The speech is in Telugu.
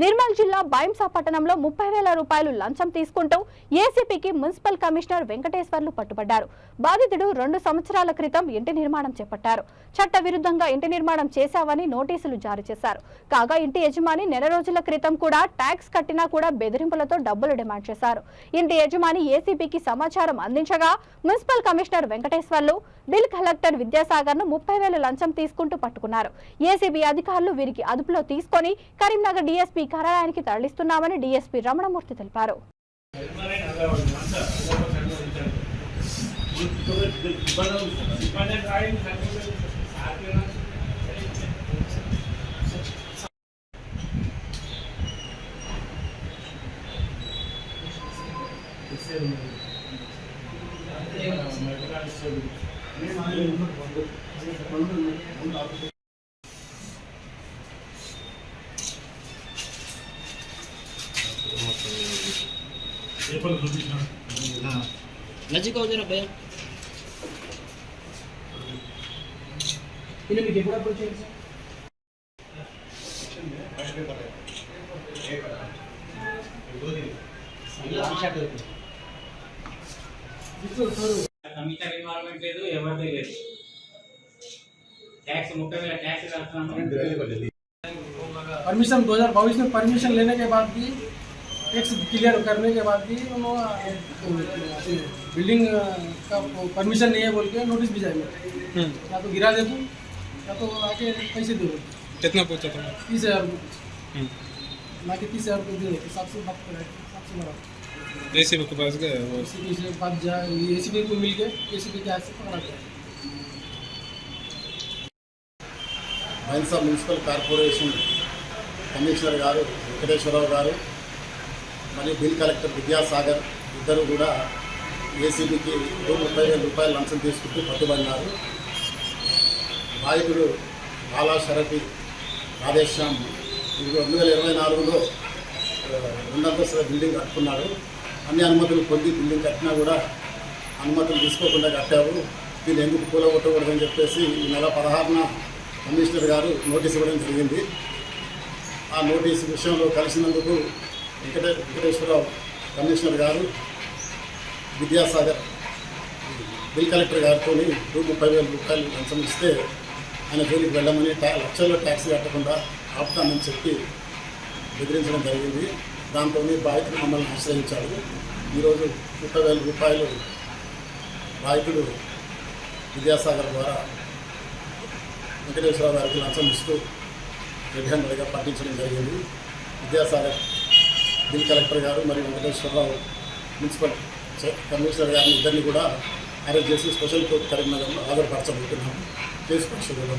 నిర్మల్ జిల్లా బైంసా పట్టణంలో 30,000 రూపాయలు లంచం తీసుకుంటూ ఏసీపీకి మున్సిపల్ కమిషనర్ వెంకటేశ్వర్లు పట్టుబడ్డారు. బాధితుడు 2 సంవత్సరాల క్రితం ఇంటి నిర్మాణం చేపట్టారు. చట్ట విరుద్ధంగా ఇంటి నిర్మాణం చేశావని నోటీసులు జారీ చేశారు. కాగా ఇంటి యజమాని నెల రోజుల క్రితం కూడా ట్యాక్స్ కట్టినా కూడా బెదిరింపులతో డబ్బులు డిమాండ్ చేశారు. ఇంటి యజమాని ఏసీపీకి సమాచారం అందించగా municipal commissioner Venkateswarlu bill collector విద్యాసాగర్ను 30,000 లంచం తీసుకుంటూ పట్టుకున్నారు. ఏసీబీ అధికారులు వీరికి అదుపులో తీసుకొని కరీంనగర్ డీఎస్పీ కార్యాలయానికి తరలిస్తున్నామని డీఎస్పీ రమణమూర్తి తెలిపారు. नजीक हो जाना भैया इन्हें देखो अप्रोच है కమిషన్ ఇన్వాల్వ్మెంట్ లేదు ఎవరిదే లేదు टैक्स 30,000 टैक्स परमिशन 2022 में परमिशन लेने के बाद भी टैक्स क्लियर करने के बाद भी उन्होंने बिल्डिंग का परमिशन नहीं है बोल के नोटिस भी जाएगा। या तो गिरा दे दूँ या तो आके पैसे दे दो। कितना पूछा था? 30,000 ना कि 30,000 रुपये दे दो। सबसे बात करें सबसे बड़ा एसीबी के पास गए वो एसीबी से बात जाए एसीबी को मिल के एसीबी के हाथ से पकड़ा गया। బైంసా మున్సిపల్ కార్పొరేషన్ కమిషనర్ గారు వెంకటేశ్వరరావు గారు మరియు బిల్ కలెక్టర్ విద్యాసాగర్ ఇద్దరు కూడా ఏసీబీకి 30,000 రూపాయలు లంచం తీసుకుంటూ పట్టుబడినారు. బాధితుడు బాలా షరఫీ రాధేశ్యామ్ 2024లో 2 అంతస్తుల బిల్డింగ్ కట్టుకున్నాడు. అన్ని అనుమతులు పొంది బిల్డింగ్ కట్టినా కూడా అనుమతులు తీసుకోకుండా కట్టావు, దీన్ని ఎందుకు కూలగొట్టకూడదని చెప్పేసి ఈ నెల 16న కమిషనర్ గారు నోటీస్ ఇవ్వడం జరిగింది. ఆ నోటీసు విషయంలో కలిసినందుకు వెంకటేశ్వరరావు కమిషనర్ గారు విద్యాసాగర్ బిల్ కలెక్టర్ గారితో 30,000 రూపాయలు లంచం ఇస్తే ఆయన జోలికి వెళ్ళమని లక్షల్లో ట్యాక్సీ కట్టకుండా ఆపుతామని చెప్పి బెదిరించడం జరిగింది. దాంతో బాధితుడు మమ్మల్ని ఆశ్రయించాడు. ఈరోజు 30,000 రూపాయలు బాధితుడు విద్యాసాగర్ ద్వారా వెంకటేశ్వరరావు గారికి లంచం ఇస్తూ రెడ్ హ్యాండెడ్గా పట్టించడం జరిగింది. విద్యాసాగర్ బిల్ కలెక్టర్ గారు మరియు వెంకటేశ్వరరావు మున్సిపల్ కమిషనర్ గారిని ఇద్దరిని కూడా అరెస్ట్ చేసి స్పెషల్ కోర్టు కరీంనగర్లో హాజరుపరచబోతున్నాము. కేసు పరిశోధన